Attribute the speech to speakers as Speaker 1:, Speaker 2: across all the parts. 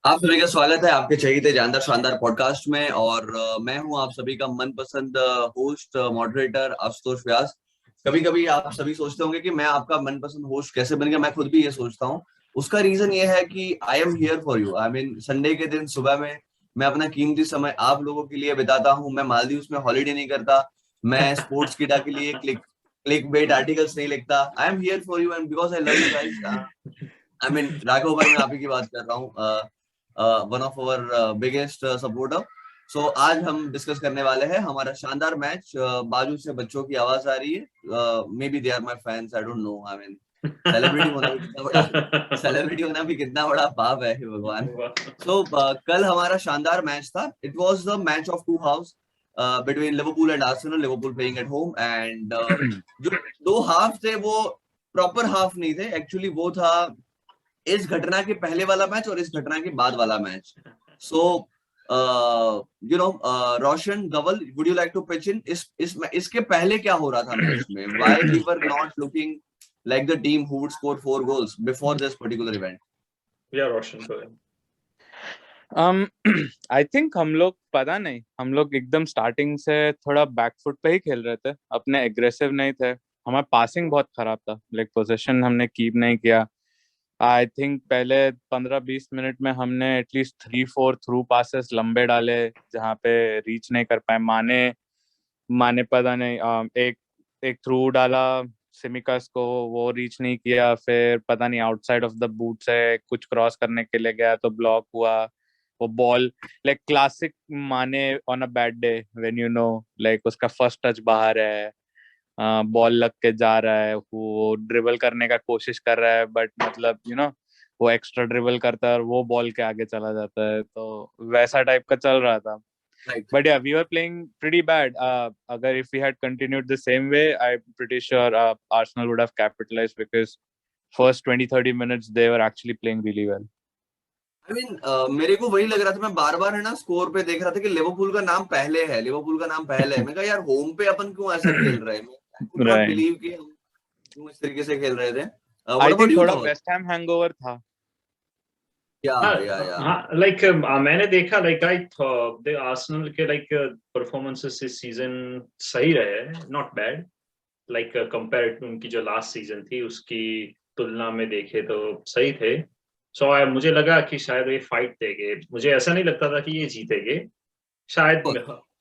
Speaker 1: आप सभी का स्वागत है आपके चहीते जानदार शानदार पॉडकास्ट में। और मैं हूं आप सभी का मनपसंद होस्ट मॉडरेटर आशुतोष व्यास। कभी कभी आप सभी सोचते होंगे कि मैं आपका मनपसंद होस्ट कैसे बन गया। मैं खुद भी ये सोचता हूँ। उसका रीजन ये है कि आई am here for you. I mean Sunday के दिन सुबह में मैं अपना कीमती समय आप लोगों के लिए बिताता हूँ। मैं मालदीव्स में हॉलीडे नहीं करता। मैं स्पोर्ट्स किटा के लिए क्लिक बेट आर्टिकल्स नहीं लिखता। I am here for you and because I love you guys. I mean Raghav भाई, मैं आप ही की बात कर रहा हूँ, one of our biggest supporter. So आज हम डिस्कस करने वाले हैं हमारा शानदार मैच। बाजू से बच्चों की आवाज आ रही है। Maybe they are my fans, I don't know. I mean celebrity होना भी कितना बड़ा सेलिब्रिटी होना भी कितना बड़ा पाप है, हे भगवान। सो कल हमारा शानदार मैच था। It was the match of two halves between Liverpool and Arsenal. Liverpool playing at home and जो दो हाफ थे वो प्रॉपर हाफ नहीं थे। एक्चुअली वो था इस घटना के पहले वाला मैच और इस घटना के बाद वाला match. So Roshan Dhawal, would you like to pitch in इसके पहले क्या हो रहा था मैच में? Why we were not looking like the team who would score 4 goals before this particular event?
Speaker 2: या रोशन को
Speaker 3: आई थिंक हम लोग पता नहीं, हम लोग एकदम स्टार्टिंग से थोड़ा बैकफुट पे ही खेल रहे थे, अपने एग्रेसिव नहीं थे। हमारा पासिंग बहुत खराब था, लाइक पोजीशन हमने कीप नहीं किया। आई थिंक पहले 15-20 मिनट में हमने एटलीस्ट 3-4 थ्रू पासेस लंबे डाले जहाँ पे रीच नहीं कर पाए। माने माने पता नहीं, एक एक थ्रू डाला सिमिकस को, वो रीच नहीं किया। फिर पता नहीं आउटसाइड ऑफ द बूट से कुछ क्रॉस करने के लिए गया तो ब्लॉक हुआ। वो बॉल लाइक क्लासिक माने on a bad day when you know like उसका फर्स्ट टच बाहर है, बॉल लग के जा रहा है, वो ड्रिबल करने का कोशिश कर रहा है बट मतलब वो एक्स्ट्रा ड्रिबल करता है और वो बॉल के आगे चला जाता है। तो वैसा टाइप का चल रहा था।
Speaker 1: Right.
Speaker 3: But yeah, we were playing pretty bad. Agar if we had continued the same way, I'm pretty sure Arsenal would have capitalized because first 20-30 minutes they were actually playing really well.
Speaker 1: I mean, मेरे को वही लग रहा था। मैं बार बार है ना score पे देख रहा था कि लिवरपूल का नाम पहले है, लिवरपूल का नाम पहले है। मैं कहा यार होम पे अपन क्यों ऐसा खेल रहे हैं? I could not
Speaker 3: Right.
Speaker 1: Believe कि हम क्यों इस तरीके से खेल रहे थे।
Speaker 3: I
Speaker 1: what about
Speaker 3: think
Speaker 1: you
Speaker 3: थोड़ा
Speaker 1: धवल?
Speaker 3: West Ham hangover था.
Speaker 1: या
Speaker 2: हाँ लाइक मैंने देखा लाइक आई द आर्सेनल के लाइक परफॉर्मेंसेस इस सीजन सही रहे, not bad. Like compare to उनकी जो लास्ट सीजन थी उसकी तुलना में देखे तो सही थे। सो मुझे लगा कि शायद ये फाइट देंगे। मुझे ऐसा नहीं लगता था कि ये जीतेंगे। शायद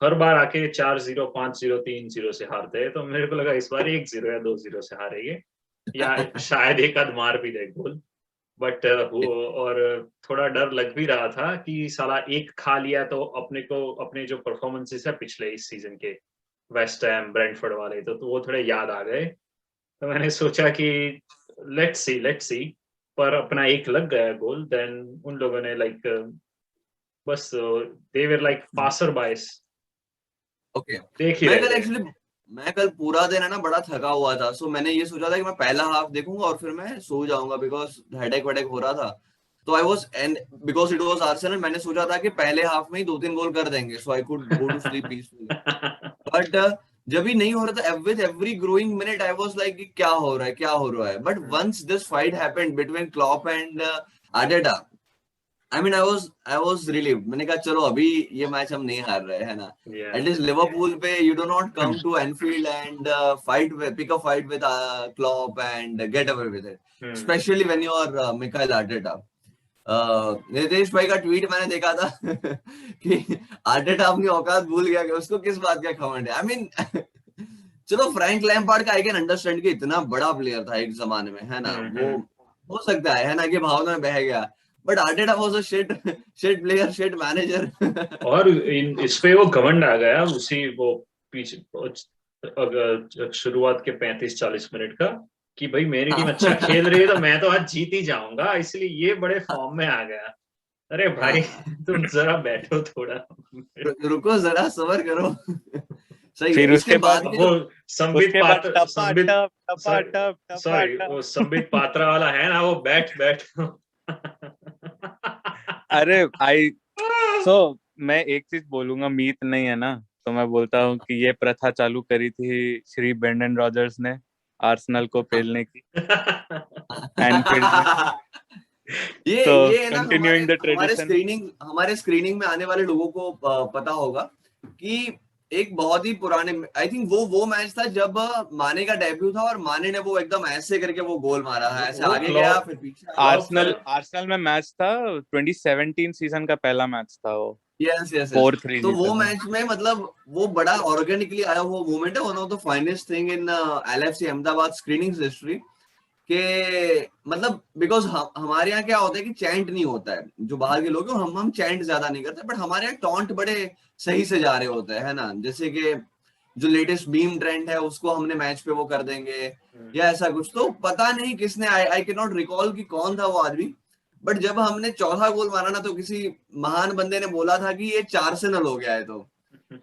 Speaker 2: हर बार आके 4-0 5-0 3-0 से हारते हैं, तो मेरे को लगा इस बार 1-0 या 2-0 से हारेंगे, या शायद एक आध मार भी दे गोल। बट और थोड़ा डर लग भी रहा था कि साला एक खा लिया तो अपने को अपने जो परफॉर्मेंसेस है पिछले इस सीजन के वेस्ट हैम ब्रेंटफोर्ड वाले तो वो थोड़े याद आ गए। तो मैंने सोचा कि लेट्स सी। पर अपना एक लग गया गोल, देन उन लोगों ने लाइक बस दे वर लाइक पासर बाइस।
Speaker 1: ओके।
Speaker 2: देख ही
Speaker 1: मैं
Speaker 2: रहे
Speaker 1: कल
Speaker 2: थे।
Speaker 1: एक्चुअली मैं कल पूरा दिन है ना बड़ा थका हुआ था। सो मैंने ये सोचा था कि मैं पहला हाफ देखूंगा और फिर मैं सो जाऊंगा बिकॉज हेडेक वेडेक हो रहा था। तो I was and because it was Arsenal, मैंने सोचा था कि पहले हाफ में ही 2-3 गोल कर देंगे, so I could go to sleep peacefully. But जब ही नहीं हो रहा था, with every growing minute I was like क्या हो रहा है, क्या हो रहा है। But once this fight happened between Klopp and Arteta, I mean I was relieved. मैंने कहा चलो अभी ये मैच हम नहीं हार रहे हैं ना।
Speaker 2: Yeah.
Speaker 1: एटलीस्ट लिवरपूल पे you do not come to Anfield and pick a fight with Klopp and get away with it, especially when you are Mikel Arteta. Nitesh भाई का ट्वीट मैंने देखा था कि आर्टेटा अपनी औकात भूल गया कि उसको किस बात का घमंड है। आई मीन चलो फ्रैंक लैम्पार्ड का आई कैन अंडरस्टैंड कि इतना बड़ा प्लेयर था एक जमाने में, है ना, वो हो सकता है ना, कि भावना में बह गया। But Arteta was a shit player, shit manager.
Speaker 2: और इस पे वो घमंड आ गया उसी वो पीछे अगर शुरुआत के 35-40 मिनट का कि भाई मेरी टीम अच्छा खेल रही है तो मैं तो आज जीत ही जाऊंगा, इसलिए ये बड़े फॉर्म में आ गया। अरे भाई तुम जरा बैठो थोड़ा,
Speaker 1: रुको जरा सबर करो। सही है।
Speaker 3: फिर
Speaker 1: इसके
Speaker 3: उसके बाद
Speaker 1: बाद भी
Speaker 2: वो
Speaker 3: उसके बाद टपा टप टपा टप टपा
Speaker 2: सॉरी
Speaker 3: टप.
Speaker 2: वो संबित पात्रा वाला है ना, वो बैठ बैठ
Speaker 3: अरे मैं एक चीज बोलूंगा, मीत नहीं है ना, तो मैं बोलता हूँ कि ये प्रथा चालू करी थी श्री ब्रेंडन रॉजर्स ने आर्सेनल को पेलने की। एनफील्ड में
Speaker 1: ये
Speaker 3: So
Speaker 1: ये है ना, हमारे
Speaker 3: continuing the
Speaker 1: हमारे
Speaker 3: tradition.
Speaker 1: स्क्रीनिंग में आने वाले लोगों को पता होगा कि एक बहुत ही पुराने, आई थिंक वो मैच था जब माने का डेब्यू था और माने ने वो एकदम ऐसे करके वो गोल मारा है, ऐसे
Speaker 2: वो
Speaker 1: आगे गया
Speaker 2: क्लॉप
Speaker 1: फिर पीछे आया।
Speaker 3: आर्सेनल में मैच था, 2017 सीजन का पहला मैच था वो,
Speaker 1: यस यस यस।
Speaker 3: 4-3
Speaker 1: तो
Speaker 3: जीते
Speaker 1: वो
Speaker 3: थे.
Speaker 1: मैच में मतलब वो बड़ा ऑर्गेनिकली आया हुआ मूवमेंट है, one of the finest thing in LFC Ahmedabad screening history के, मतलब बिकॉज हमारे यहाँ क्या होता है कि चैंट नहीं होता है, जो बाहर के लोग हैं हम चैंट ज्यादा नहीं करते, बट हमारे यहाँ टॉन्ट बड़े सही से जा रहे होते हैं, है ना, जैसे कि जो लेटेस्ट बीम ट्रेंड है उसको हमने मैच पे वो कर देंगे या ऐसा कुछ। तो पता नहीं किसने, आई कैन नॉट रिकॉल कि कौन था वो आदमी, बट जब हमने चौथा गोल मारा ना तो किसी महान बंदे ने बोला था कि ये 4 हो गया है, तो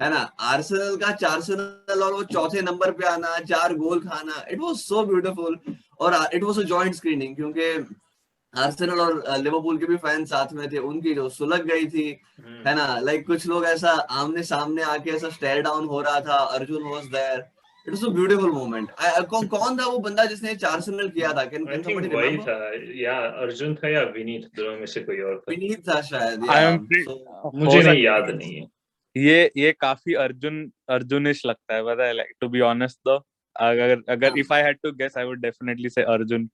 Speaker 1: है ना, आर्सेनल का 4 और वो चौथे नंबर पे आना, 4 गोल खाना, इट वाज सो ब्यूटीफुल। और it was a joint screening क्योंकि आर्सेनल और लिवरपूल के भी फैन साथ में थे, उनकी जो सुलग गई थी, है ना, लाइक कुछ लोग ऐसा आमने सामने आके ऐसा स्टेयर डाउन हो रहा था, Arjun was there, it was a beautiful moment. कौन था वो बंदा जिसने 4 किया था,
Speaker 2: आई
Speaker 1: कैन
Speaker 2: थिंक
Speaker 1: समबडी
Speaker 2: वही
Speaker 1: रिमेंबर?
Speaker 2: था, या अर्जुन था या विनीत, दोनों में से कोई और था,
Speaker 1: विनीत था शायद,
Speaker 3: आई
Speaker 1: या
Speaker 3: एम
Speaker 1: सो
Speaker 3: हो
Speaker 2: मुझे नहीं
Speaker 3: सकता
Speaker 2: याद
Speaker 3: है.
Speaker 2: नहीं है।
Speaker 3: ये काफी अर्जुनिश लगता है, पता है, like to be honest though. अगर अगर if I had to guess I would definitely say Arjun,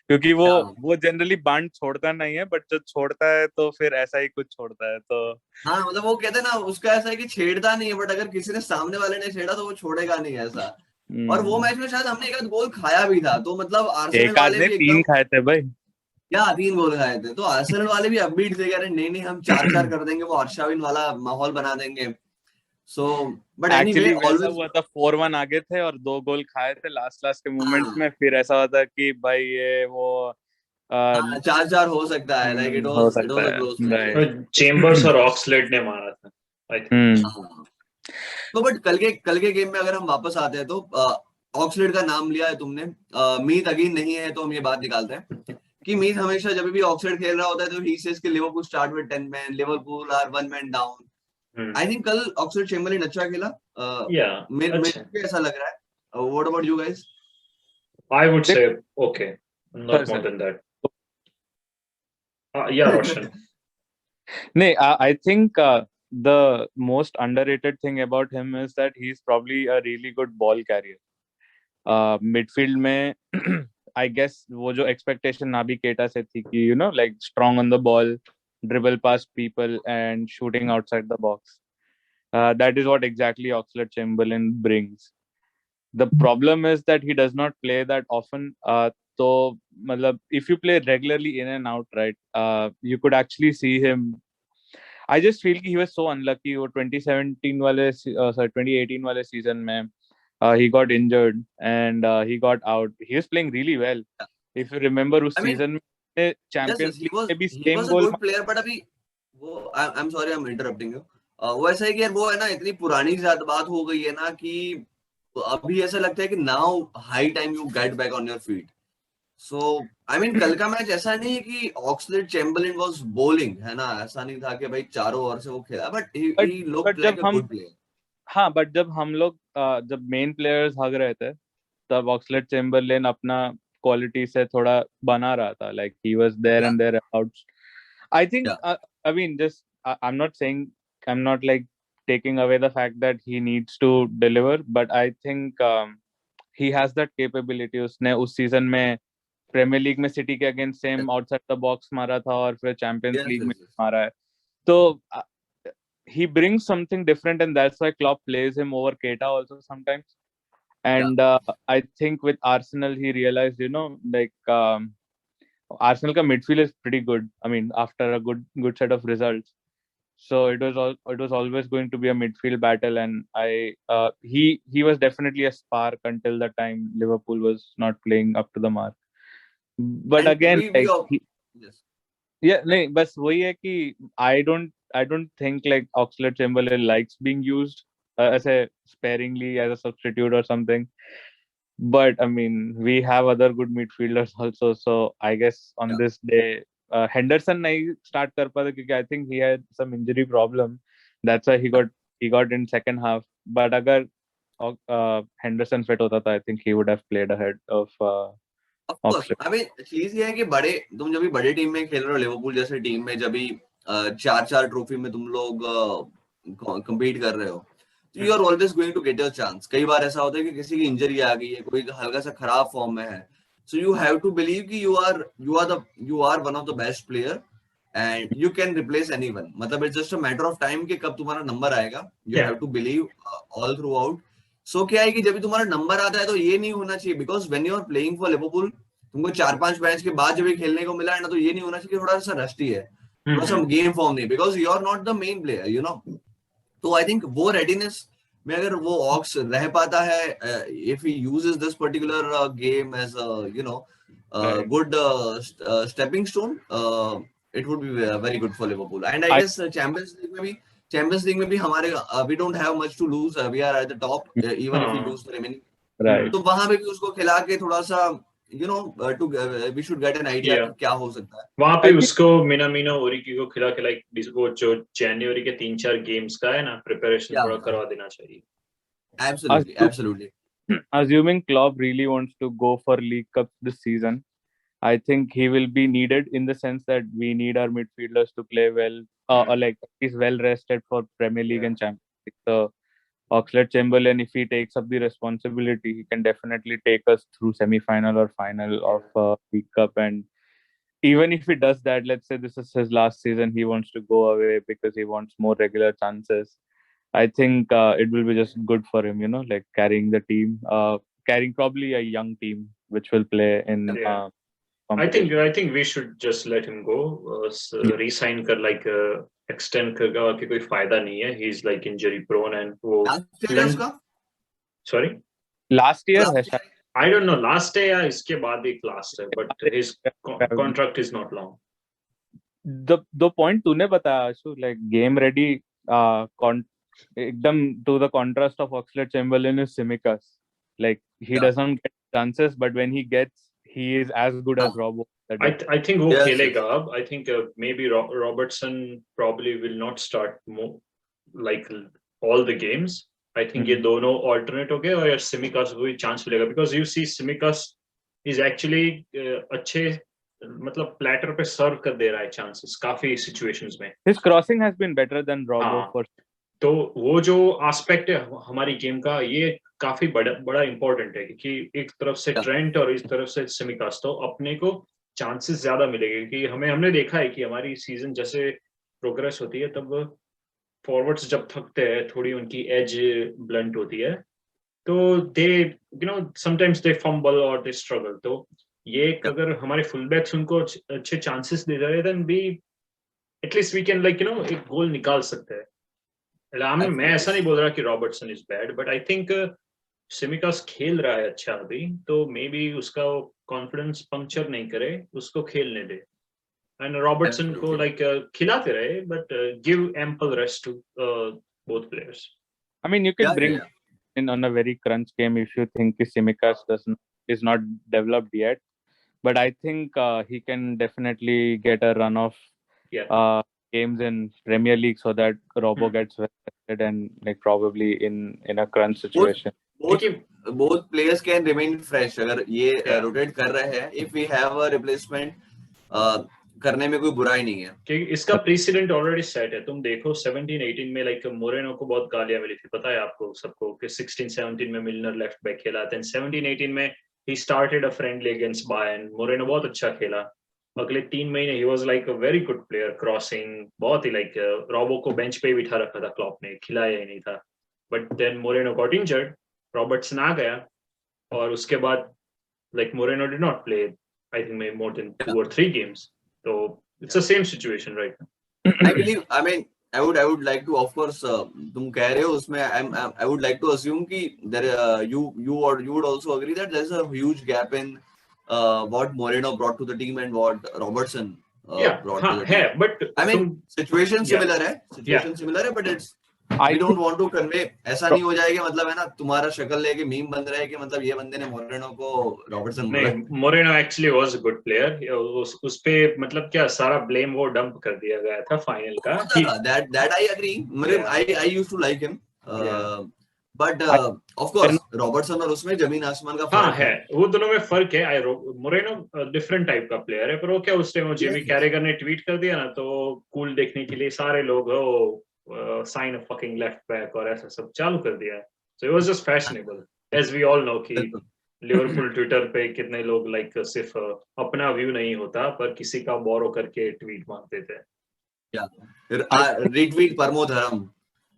Speaker 3: क्योंकि वो जनरली बांड छोड़ता नहीं है, बट जब छोड़ता है तो फिर ऐसा ही कुछ छोड़ता है. तो
Speaker 1: हाँ, मतलब वो कहते हैं ना, उसका ऐसा है कि छेड़ता नहीं है, बट अगर किसी ने सामने वाले ने छेड़ा तो वो छोड़ेगा नहीं ऐसा। और वो
Speaker 3: हम्म,
Speaker 1: मैच में शायद हमने एक आध गोल खाया भी था, तो मतलब आर्सेनल
Speaker 3: एक
Speaker 1: वाले
Speaker 3: आदमी
Speaker 1: भी
Speaker 3: 3
Speaker 1: एकदम,
Speaker 3: खाए थे भाई.
Speaker 1: क्या 3 गोल खाए थे, तो आर्सेनल वाले भी अपबीट थे, कह रहे नहीं नहीं हम 4-4 कर देंगे, वो हर्षाविन वाला माहौल बना देंगे। सो बट एनीवे
Speaker 3: एक्चुअली वैसा
Speaker 1: ऑलवेज,
Speaker 3: हुआ था, 4-1 आगे थे और 2 गोल खाए थे लास्ट लास्ट के मोमेंट्स
Speaker 1: हाँ
Speaker 3: में, फिर ऐसा हुआ था कि भाई ये वो
Speaker 1: हाँ 4-4 हो सकता है, लाइक
Speaker 3: हो
Speaker 1: इट
Speaker 3: सकता
Speaker 1: वाज अ
Speaker 3: है.
Speaker 1: Close match.
Speaker 2: Chambers
Speaker 3: right.
Speaker 2: और ऑक्सलेट ने मारा था, आई थिंक।
Speaker 3: हम्म.
Speaker 1: हाँ, तो बट कल के गेम में अगर हम वापस आते हैं तो ऑक्सलेट का नाम लिया है तुमने, मीत अगेन नहीं है, तो हम ये बात निकालते हैं कि मीत हमेशा जब भी ऑक्सलेट खेल रहा होता है तो ही सेज कि Liverpool start with 10 man, Liverpool are 1 man down. I think कल ऑक्सलेट चेम्बरलेन अच्छा खेला,
Speaker 2: या
Speaker 1: मेरे
Speaker 2: अच्छा,
Speaker 1: को भी ऐसा लग रहा है। What about you guys?
Speaker 2: I would
Speaker 3: देख
Speaker 2: say okay,
Speaker 3: sir
Speaker 2: not more
Speaker 3: sir
Speaker 2: than that. या रोशन।
Speaker 3: नहीं, I think the most underrated thing about him is that he's probably a really good ball carrier. Midfield में I guess वो जो expectation Nabi केटा से थी कि like strong on the ball, dribble past people and shooting outside the box. That is what exactly Oxlade-Chamberlain brings. The problem is that he does not play that often. तो मतलब if you play regularly in and out, right, you could actually see him. I just feel कि he was so unlucky. वो 2017 वाले sorry 2018 वाले season में he got injured and he got out. He was playing really well. If you remember उस
Speaker 1: I mean
Speaker 3: season में
Speaker 1: yes
Speaker 3: Champions
Speaker 1: yes,
Speaker 3: League में भी
Speaker 1: ही
Speaker 3: same
Speaker 1: was a
Speaker 3: goal
Speaker 1: good player, but अभी वो, I am sorry, I am interrupting you. वो ऐसा है कि यार वो है ना, इतनी पुरानी ज्यादा बात हो गई है ना कि अभी ऐसा लगता है कि now high time you get back on your feet. So I mean कल का मैच ऐसा नहीं है कि ऑक्सलेड चैम्बरलेन वाज बॉलिंग, है ना, ऐसा नहीं था कि भाई चारों ओवर से वो खेला, but
Speaker 3: but
Speaker 1: he looked
Speaker 3: but
Speaker 1: like
Speaker 3: जब
Speaker 1: अ
Speaker 3: हम
Speaker 1: गुड प्लेयर।
Speaker 3: हाँ but जब हम लोग जब मेन प्लेयर्स भाग रहे थे तब ऑक्सलेड चेम्बरलेन अपना क्वालिटी से थोड़ा बना रहा था, like he was there
Speaker 1: या
Speaker 3: and thereabouts. I think
Speaker 1: या
Speaker 3: I mean just I'm not saying, I'm not like taking away the fact that he needs to deliver, but I think he has that capability. उसने उस season में premiere league में city के against same outside the box मारा था और फिर champions
Speaker 1: yes
Speaker 3: league में
Speaker 1: यस
Speaker 3: मारा है. तो he brings something different and that's why Klopp plays him over Keita also sometimes.
Speaker 1: या
Speaker 3: And I think with Arsenal he realized, like Arsenal ka midfield is pretty good. I mean, after a good set of results, so it was always going to be a midfield battle, and he was definitely a spark until the time Liverpool was not playing up to the mark. But
Speaker 1: and
Speaker 3: again,
Speaker 1: we
Speaker 3: like
Speaker 1: yes
Speaker 3: yeah, नहीं बस वही है कि I don't think like Oxlade-Chamberlain likes being used as a sparingly as a substitute or something. But I mean, we have other good midfielders also. So I guess on
Speaker 1: या
Speaker 3: this day, Henderson नहीं start कर पाता क्योंकि I think he had some injury problem. That's why he got in second half. But अगर Henderson fit होता था, I think he would have played ahead of
Speaker 1: of course
Speaker 3: Oxford.
Speaker 1: I mean चीज ये है कि तुम जब भी बड़े टीम में खेल रहे हो, लिवरपूल जैसे टीम में, जब भी 4-4 ट्रॉफी में तुम लोग compete कर रहे हो, तो you are always going to get your chance. कई बार ऐसा होता है कि किसी की इंजरी आ गई है, कोई हल्का सा खराब फॉर्म में है, so you have to believe कि you are one of the best player and you can replace anyone. मतलब it's just a matter of time कि कब तुम्हारा नंबर आएगा। You
Speaker 2: Yeah.
Speaker 1: Have to believe all throughout. So क्या है कि जब भी तुम्हारा नंबर आता है तो ये नहीं होना चाहिए, because when you are playing for Liverpool, तुमको 4-5 मैच के बाद जब ये खेलने को मिला है ना, तो ये नहीं होना चाहिए कि थोड़ा सा रस्टी है, थोड़ा सा गेम फॉर्म नहीं, because you are not the main player, you know. तो आई थिंक वो रेडीनेस में अगर वो ऑक्स रह पाता है, if he uses this particular game as you know
Speaker 3: Right.
Speaker 1: Good stepping stone, it would be very good for Liverpool. And I
Speaker 3: I
Speaker 1: guess Champions League में भी हमारे we don't have much to lose, we are at the top even if we lose the remaining.
Speaker 3: right.
Speaker 1: तो वहां पे भी उसको खिला के थोड़ा सा you know to we should get an idea
Speaker 2: Yeah.
Speaker 1: क्या हो सकता है।
Speaker 2: वहां पे
Speaker 3: I think
Speaker 2: उसको मीना ओरिकी को खिला के लाइक वो जो जनवरी के 3-4 गेम्स का है ना, प्रिपरेशन
Speaker 1: Yeah,
Speaker 2: थोड़ा करवा देना चाहिए।
Speaker 1: absolutely,
Speaker 3: assu-
Speaker 1: absolutely.
Speaker 3: assuming Klopp really wants to go for League Cup this season, I think he will be needed in the sense that we need our midfielders to play well, or like he's well rested for Premier League
Speaker 2: Yeah.
Speaker 3: and Champions League. So Oxlade-Chamberlain, if he takes up the responsibility, he can definitely take us through semi-final or final of League Cup. And even if he does that, let's say this is his last season, he wants to go away because he wants more regular chances. I think it will be just good for him, like carrying the team, carrying probably a young team which will play in
Speaker 2: Yeah.
Speaker 3: competition.
Speaker 2: I think we should just let him go. Resign कर like extend करगा कि कोई फायदा नहीं है. He's like injury prone and वो
Speaker 1: Last year है उसका?
Speaker 2: sorry.
Speaker 3: Last year है
Speaker 1: Last
Speaker 3: शायद.
Speaker 2: I don't know last day या इसके बाद एक last है, but his contract is not long.
Speaker 3: The point तूने बताया आशु, like game ready, एकदम to the contrast of Oxlade-Chamberlain is Tsimikas. Like he
Speaker 1: Yeah.
Speaker 3: doesn't get chances, but when he gets, he is as good as Robbo.
Speaker 2: I think वो
Speaker 1: Yes,
Speaker 2: खेलेगा अब. I think maybe Robertson probably will not start more like all the games. I think ये दोनों alternate हो गए और यार Tsimikas को भी chance मिलेगा because you see Tsimikas is actually अच्छे मतलब platter पे serve कर दे रहा है chances काफी situations में.
Speaker 3: His crossing has been better than Robbo for.
Speaker 2: तो वो जो एस्पेक्ट है हमारी गेम का ये काफी बड़ा इंपॉर्टेंट है क्योंकि एक तरफ से ट्रेंट और इस तरफ से सिमिकास, तो अपने को चांसेस ज्यादा मिलेंगे कि हमने देखा है कि हमारी सीजन जैसे प्रोग्रेस होती है तब फॉरवर्ड्स जब थकते हैं थोड़ी उनकी एज ब्लंट होती है तो दे समटाइम्स दे फंबल और दे स्ट्रगल। तो ये अगर हमारे फुल बैक्स उनको अच्छे चांसेस दे रहे then we at least we can एक गोल निकाल सकते हैं। मैं ऐसा नहीं बोल रहा कि Robertson is bad but I think Tsimikas खेल रहा है अच्छा अभी, तो मे बी उसका कॉन्फिडेंस पंक्चर नहीं करे, उसको खेलने दे एंड रॉबर्टसन को खिलाते रहे but give ample rest to both players.
Speaker 3: I mean, you can bring in on a very crunch game if you think Tsimikas is not developed yet, but I think he can definitely get a run of games in Premier League so that Robbo gets rested and probably in a crunch situation.
Speaker 1: Both players can remain fresh अगर ये rotate कर रहे हैं, if we have a replacement करने में कोई बुराई नहीं है
Speaker 2: क्योंकि इसका प्रेसिडेंट ऑलरेडी सेट है। तुम देखो 17-18 में मोरेनो को बहुत गालियां मिली थी, पता है आपको सबको कि 16-17 में मिलनर लेफ्ट बैक खेला था, 17-18 में he started a friendly against Bayern, Moreno बहुत अच्छा खेला, अगले 3 महीने he was like a very good player, crossing बहुत ही रॉबो को बेंच पे ही बिठा रखा था क्लॉप ने, खिलाया ही नहीं था, but then Moreno got injured, Robertson आ गया और उसके बाद Moreno did not play I think more than 2 or 3 games. So it's the same situation, right?
Speaker 1: I would like to, of course, तुम कह रहे हो उसमें I would like to assume कि there you would also agree that there's a huge gap in what Moreno brought to the team and what Robertson brought to the team.
Speaker 2: But
Speaker 1: I mean situation similar है but it's we don't want to convey, ऐसा नहीं हो जाएगा मतलब है ना तुम्हारा शक्ल लेके मीम बन रहा है कि मतलब ये बंदे ने मोरेनो को रॉबर्टसन बोला।
Speaker 2: नहीं, Moreno actually was a good player, उस पे मतलब क्या सारा ब्लेम वो डंप कर दिया गया था फाइनल का।
Speaker 1: that I agree, I used to like him but of course Robertson और उसमें जमीन आसमान का
Speaker 2: हाँ
Speaker 1: फर्क
Speaker 2: है, वो दोनों में फर्क है। मोरेनो डिफरेंट टाइप का प्लेयर है, पर वो क्या उस टाइम जिमी
Speaker 1: Yes, yes.
Speaker 2: कैरेगर ने ट्वीट कर दिया ना, तो कूल देखने के लिए सारे लोग हो sign a fucking left back और ऐसा सब चालू कर दिया। So it was just fashionable, as we all know कि
Speaker 1: बिल्कुल
Speaker 2: लिवरपूल ट्विटर पे कितने लोग लाइक सिर्फ अपना व्यू नहीं होता पर किसी का बोरो करके ट्वीट मारते थे।
Speaker 1: retweet परमो धर्म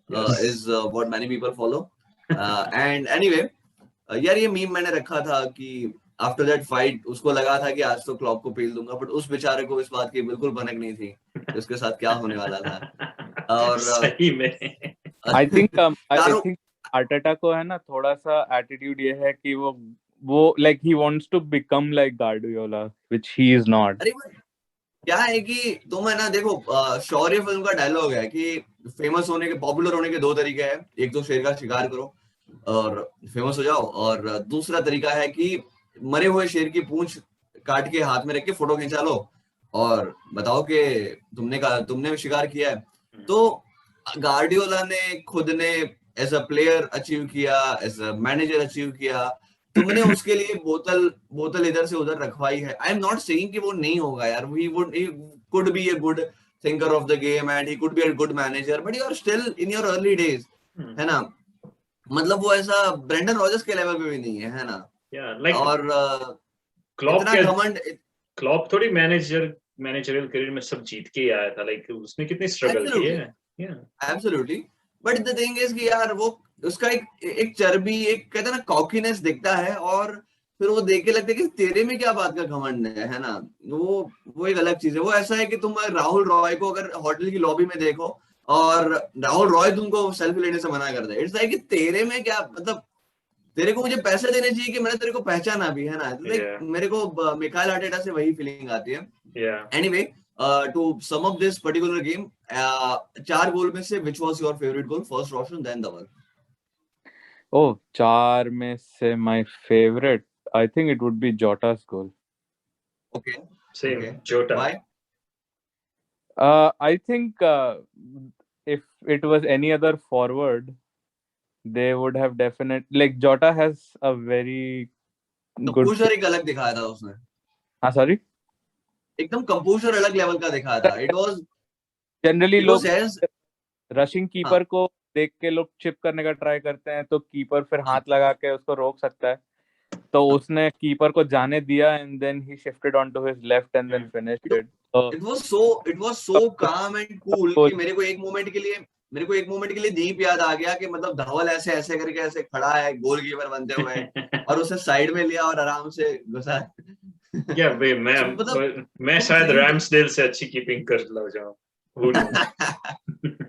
Speaker 2: Yes.
Speaker 1: is what many people follow. And anyway, यार ये मीम मैंने रखा था कि आफ्टर दैट फाइट उसको लगा था कि आज तो क्लॉप को पेल दूंगा, बट उस बेचारे को इस बात की बिल्कुल भनक नहीं थी कि उसके साथ क्या होने वाला था। और
Speaker 2: सही में
Speaker 3: आई थिंक
Speaker 1: चारों
Speaker 3: आर्टेटा को है ना थोड़ा सा एटीट्यूड ये है कि वो like he wants to become like Guardiola which he is not.
Speaker 1: अरे क्या है कि तुम है ना देखो, शौर्य फिल्म का डायलॉग है कि फेमस होने के, पॉपुलर होने के दो तरीके हैं। एक तो शेर का शिकार करो और फेमस हो जाओ, और दूसरा तरीका है कि मरे हुए शेर की पूंछ काट के हाथ में रख के फोटो खिंचा लो और बताओ कि तुमने शिकार किया है। तो गार्डियोला ने खुद ने एज अ प्लेयर अचीव किया, एज अ मैनेजर अचीव किया। तुमने उसके लिए बोतल इधर से उधर रखवाई है। आई एम नॉट सेइंग कि वो नहीं होगा यार, he could be a good thinker of the game and he could be a good manager, but you are still in your early days, है ना। मतलब वो ऐसा ब्रेंडन रॉजर्स के लेवल पे भी नहीं है ना।
Speaker 2: like
Speaker 1: और
Speaker 2: क्लॉप
Speaker 1: इतना घमंड।
Speaker 2: क्लॉप थोड़ी मैनेजरियल करियर में सब जीत के आया था, लाइक उसने कितनी स्ट्रगल की है।
Speaker 1: Absolutely, but the thing is कि यार वो उसका एक चर्बी, एक कहते हैं ना कॉकीनेस दिखता है, और फिर वो देख के लगता है कि तेरे में क्या बात का घमंड है ना। वो एक अलग चीज है। वो ऐसा है कि तुम राहुल रॉय को अगर होटल की लॉबी में देखो और राहुल रॉय तुमको सेल्फी लेने से मना कर दे, इट्स लाइक कि तेरे में क्या, मतलब तेरे को मुझे पैसे देने चाहिए कि मैंने तेरे को पहचाना भी, है ना। लाइक मेरे को मिकाइल आर्टेटा से वही फीलिंग आती है। Anyway, to sum up this particular game, 4 goal में से which was your favourite goal? First Roshan, then Dhaval.
Speaker 3: Oh, 4 में से my favourite, I think it would be Jota's goal.
Speaker 1: Okay,
Speaker 2: same
Speaker 1: okay.
Speaker 2: Jota.
Speaker 1: Why?
Speaker 3: I think if it was any other forward, they would have definitely, like Jota has a very good.
Speaker 1: Composer एक अलग दिखाया था उसने।
Speaker 3: हाँ, sorry.
Speaker 1: एकदम composer अलग level का दिखाया था। इट वाज
Speaker 3: जनरली लोग
Speaker 1: एज
Speaker 3: रशिंग कीपर को देख के लोग चिप करने का ट्राई करते हैं, तो कीपर फिर हाथ लगा के उसको रोक सकता है। तो उसने कीपर को जाने दिया and then he shifted on to his left and then finished it.
Speaker 1: It was so calm and cool कि मेरे को एक मोमेंट के लिए दीप याद आ गया कि मतलब धवल ऐसे ऐसे करके ऐसे खड़ा है गोलकीपर बनते हुए और उसे साइड में लिया और आराम से घुसा।
Speaker 2: या भाई
Speaker 1: मतलब
Speaker 2: मैं शायद रैम्सडेल से अच्छी कीपिंग कर लग जाऊं।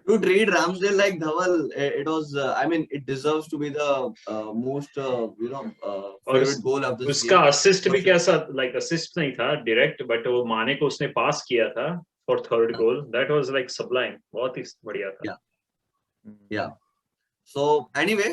Speaker 1: To treat Ramsdale like Dhaval, it was, I mean, it deserves to be the most, favorite goal of this
Speaker 2: उसका
Speaker 1: game.
Speaker 2: असिस्ट भी कैसा, लाइक असिस्ट नहीं था डायरेक्ट, बट वो माने को उसने पास किया था for third goal. That was like Sublime, बहुत ही बढ़िया था।
Speaker 1: Yeah. So anyway,